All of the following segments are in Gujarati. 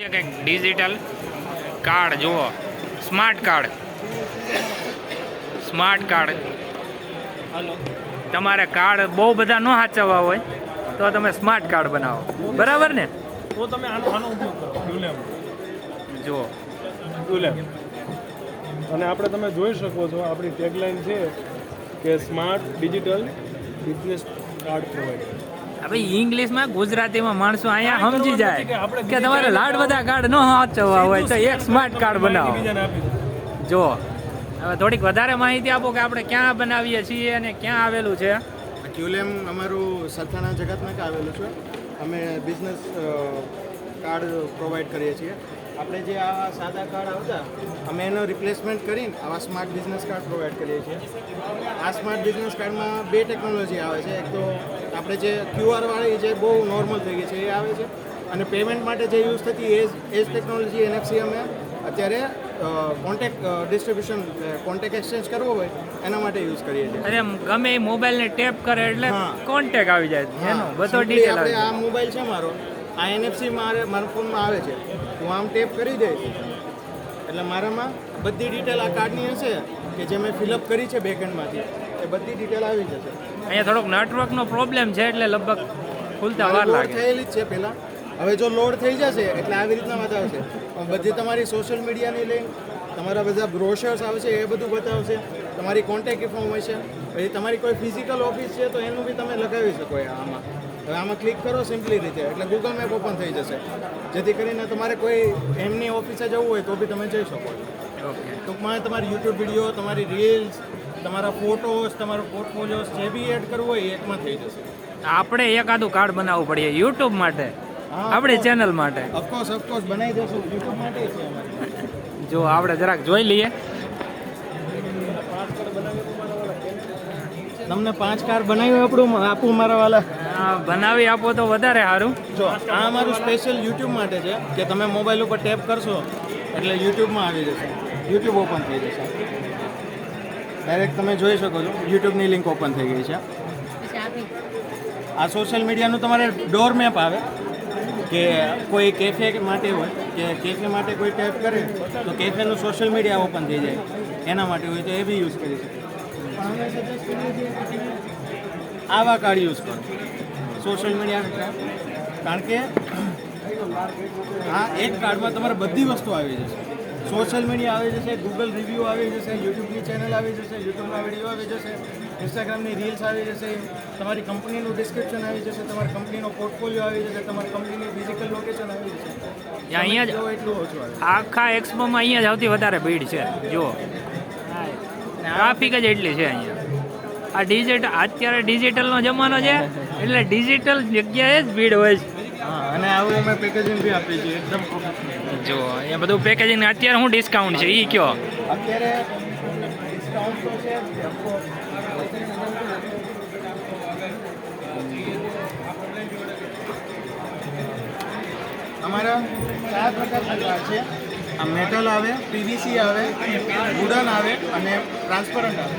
અહીંયા કંઈક ડિજિટલ કાર્ડ જુઓ, સ્માર્ટ કાર્ડ. તમારે કાર્ડ બહુ બધા ન સાચવવા હોય તો તમે સ્માર્ટ કાર્ડ બનાવો, બરાબર ને? તો તમે આનો ઉપયોગ કરો યુલેમ. જુઓ યુલેમ. અને આપણે તમે જોઈ શકો છો આપણી ટેગલાઇન છે કે smart digital business card provider. હવે ઇંગ્લિશમાં ગુજરાતીમાં માણસો અહીંયા સમજી જાય કે તમારે લાડ બધા કાર્ડ ન સાચવવા હોય તો એક સ્માર્ટ કાર્ડ બનાવો. જો હવે થોડીક વધારે માહિતી આપો કે આપણે ક્યાં બનાવીએ છીએ અને ક્યાં આવેલું છે. ક્યુલેમ અમારું સરથાણા જગતનાકા આવેલું છે. અમે બિઝનેસ કાર્ડ પ્રોવાઈડ કરીએ છીએ. આપણે જે આ સાદા કાર્ડ આવતા અમે એનો રિપ્લેસમેન્ટ કરીને આવા સ્માર્ટ બિઝનેસ કાર્ડ પ્રોવાઈડ કરીએ છીએ. આ સ્માર્ટ બિઝનેસ કાર્ડમાં 2 ટેકનોલોજી આવે છે. એક તો આપણે જે QR વાળી જે બહુ નોર્મલ થઈ ગઈ છે એ આવે છે, અને પેમેન્ટ માટે જે યુઝ થતી એ જ ટેકનોલોજી NFC અમે અત્યારે કોન્ટેક્ટ ડિસ્ટ્રીબ્યુશન કોન્ટેક્ટ એક્સચેન્જ કરવો હોય એના માટે યુઝ કરીએ છીએ. અરે ગમે એ મોબાઈલને ટેપ કરે એટલે કોન્ટેક્ટ આવી જાય, એનો બધો ડિટેલ આપણે આ મોબાઈલ છે મારો, આ NFC મારા ફોનમાં આવે છે. હું આમ ટેપ કરી દઈશ એટલે મારામાં બધી ડિટેલ આ કાર્ડની હશે કે જે મેં ફિલઅપ કરી છે બેકએન્ડમાંથી એ બધી ડિટેલ આવી જશે. અહીંયા થોડોક નેટવર્કનો પ્રોબ્લેમ છે એટલે લગભગ ખુલતા વાર લાગે. થયેલી જ છે પહેલાં, હવે જો લોડ થઈ જશે એટલે આવી રીતના બતાવશે. બધી તમારી સોશિયલ મીડિયાની લિંક, તમારા બધા બ્રોશર્સ આવશે એ બધું બતાવશે, તમારી કોન્ટેક્ટ ઇન્ફોર્મ હશે. પછી તમારી કોઈ ફિઝિકલ ઓફિસ છે તો એનું બી તમે લગાવી શકો આમાં. હવે આમાં ક્લિક કરો સિમ્પલી રીતે એટલે ગૂગલ મેપ ઓપન થઈ જશે, જેથી કરીને તમારે કોઈ એમની ઓફિસે જવું હોય તો બી તમે જઈ શકો. ટૂંકમાં તમારી યુટ્યુબ વિડીયો, તમારી રીલ્સ, તમારા ફોટોસ, તમારો પોર્ટફોલિયોસ જે બી એડ કરવું હોય એ એકમાં થઈ જશે. આપણે એકાદું કાર્ડ બનાવવું પડે યુટ્યુબ માટે, આપણી ચેનલ માટે. ઓફકોર્સ બનાવી દેશું, યુટ્યુબ માટે છે અમારે. જો આપણે જરાક જોઈ લઈએ. તમને 5 કાર્ડ બનાવી આપું મારા વાલા. બનાવી આપો તો વધારે સારું. જો આ અમારું સ્પેશિયલ યુટ્યુબ માટે છે કે તમે મોબાઈલ ઉપર ટેપ કરશો એટલે યુટ્યુબમાં આવી જશે, યુટ્યુબ ઓપન થઈ જશે. ડાયરેક્ટ તમે જોઈ શકો છો યુટ્યુબની લિંક ઓપન થઈ ગઈ છે. આ સોશિયલ મીડિયાનું તમારે ડોર મેપ આવે કે કોઈ કેફે માટે હોય કે કેફે માટે કોઈ ટેપ કરે તો કેફેનું સોશિયલ મીડિયા ઓપન થઈ જાય, એના માટે હોય તો એ બી યુઝ કરી શકે. આવા કાર્ડ યુઝ કરો સોશિયલ મીડિયા, કારણ કે આ એક કાર્ડમાં તમારે બધી વસ્તુ આવી જશે. સોશિયલ મીડિયા આવી જશે, ગૂગલ રિવ્યૂ આવી જશે, યુટ્યુબની ચેનલ આવી જશે, યુટ્યુબના વિડીયો આવી જશે, ઇન્સ્ટાગ્રામની રીલ્સ આવી જશે, તમારી કંપનીનું ડિસ્ક્રિપ્શન આવી જશે, તમારી કંપનીનો પોર્ટફોલિયો આવી જશે, તમારી કંપનીની ફિઝિકલ લોકેશન આવી જશે. અહીંયા જ એટલું ઓછું આવે. આખા એક્સપોમાં અહીંયા જ સૌથી વધારે ભીડ છે. જુઓ ટ્રાફિક જ એટલી છે અહીંયા. આ અત્યારે ડિજિટલનો જમાનો છે એટલે ડિજિટલ જગ્યાએ જ ભીડ હોય છે. હા, અને આવું અમે પેકેજિંગ બી આપીએ છીએ એકદમ પ્રોફેશનલ. જો અહીંયા બધું પેકેજિંગ અત્યારે શું ડિસ્કાઉન્ટ છે એ કયો? અત્યારે ડિસ્કાઉન્ટ તો છે. અમારા 4 પ્રકારના કાર્ડ છે. આ મેટલ આવે, PVC આવે, વુડન આવે અને ટ્રાન્સપરન્ટ આવે.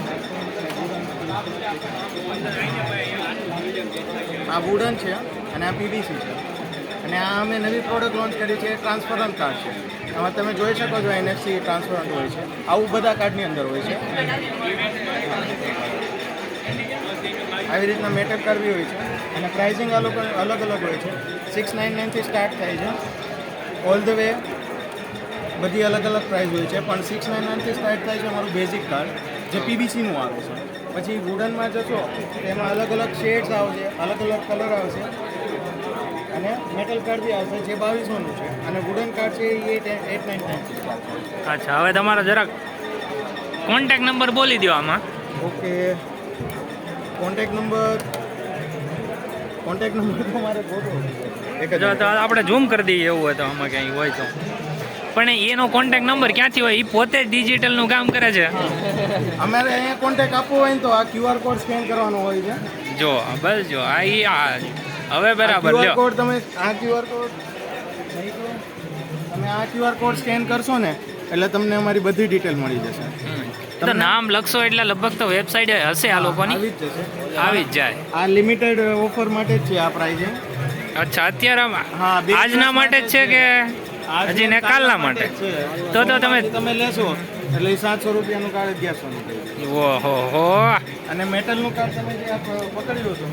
આ વુડન છે અને આ PVC છે, અને આ અમે નવી પ્રોડક્ટ લોન્ચ કરી છે ટ્રાન્સપરન્ટ કાર્ડ છે. આમાં તમે જોઈ શકો છો NFC ટ્રાન્સપરન્ટ હોય છે. આવું બધા કાર્ડની અંદર હોય છે. આવી રીતના મેટલ કાર્ડ બી હોય છે અને પ્રાઇસિંગ અલગ અલગ હોય છે. 699 થી સ્ટાર્ટ થાય છે ઓલ ધ વે, બધી અલગ અલગ પ્રાઇસ હોય છે, પણ 699 થી સ્ટાર્ટ થાય છે અમારું બેઝિક કાર્ડ જે PVCનું આવે છે. પછી વુડનમાં જશો તેમાં અલગ અલગ શેડ્સ આવશે, અલગ અલગ કલર આવશે, અને મેટલ કાર્ડ બી આવશે જે 2200નું છે, અને વુડન કાર્ડ છે એ 899. અચ્છા, હવે તમારો જરાક કોન્ટેક્ટ નંબર બોલી દો આમાં. ઓકે, કોન્ટેક્ટ નંબર તો મારે જો તો આપણે ઝૂમ કરી દઈએ એવું હોય તો આમાં ક્યાંય હોય તો. પણ એનો કોન્ટેક્ટ નંબર ક્યાંથી હોય? એ પોતે જ ડિજિટલનું કામ કરે છે. અમારે અહીંયા કોન્ટેક્ટ આપવો હોય ને તો આ QR કોડ સ્કેન કરવાનો હોય છે. જો બસ જો આ હવે બરાબર લ્યો. કોડ તમે આ QR કોડ સ્કેન કરશો ને એટલે તમને અમારી બધી ડિટેલ મળી જશે. તો નામ લખશો એટલે લગભગ તો વેબસાઇટ હશે આ લોકોની, આવી જ જાય. આ લિમિટેડ ઓફર માટે જ છે આ પ્રાઇઝિંગ. અચ્છા, અત્યારે આજના માટે જ છે કે આ હજી ને કાલના માટે. છે. તો તમે તમે લેશો એટલે 700 રૂપિયાનું કાર્ડ 1100 નું થઈ જાય. ઓહો હો અને મેટલનું કાર્ડ તમે જે આ પકડી લો છો,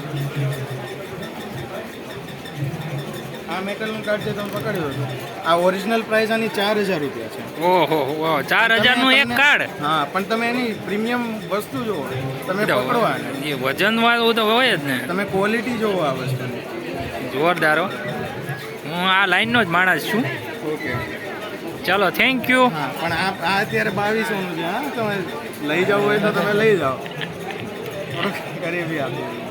આ મેટલનું કાર્ડ જે તમે પકડી લો છો, આ ઓરિજિનલ પ્રાઇસ આની 4000 રૂપિયા છે. ઓહો હો 4000 નું એક કાર્ડ. હા, પણ તમે એની પ્રીમિયમ વસ્તુ જુઓ, તમે પકડવાને એ વજન વાળું તો હોય જ ને. તમે ક્વોલિટી જોવો આ વસ્તુની. જોરદાર હો. હું આ લાઈનનો જ માણસ છું. ઓકે. ચલો થેન્ક યુ. હા, પણ આ અત્યારે 2200 નું છે. હા, તમે લઈ જવું હોય તો તમે લઈ જાઓ. ઓકે, ગરીબી આપી.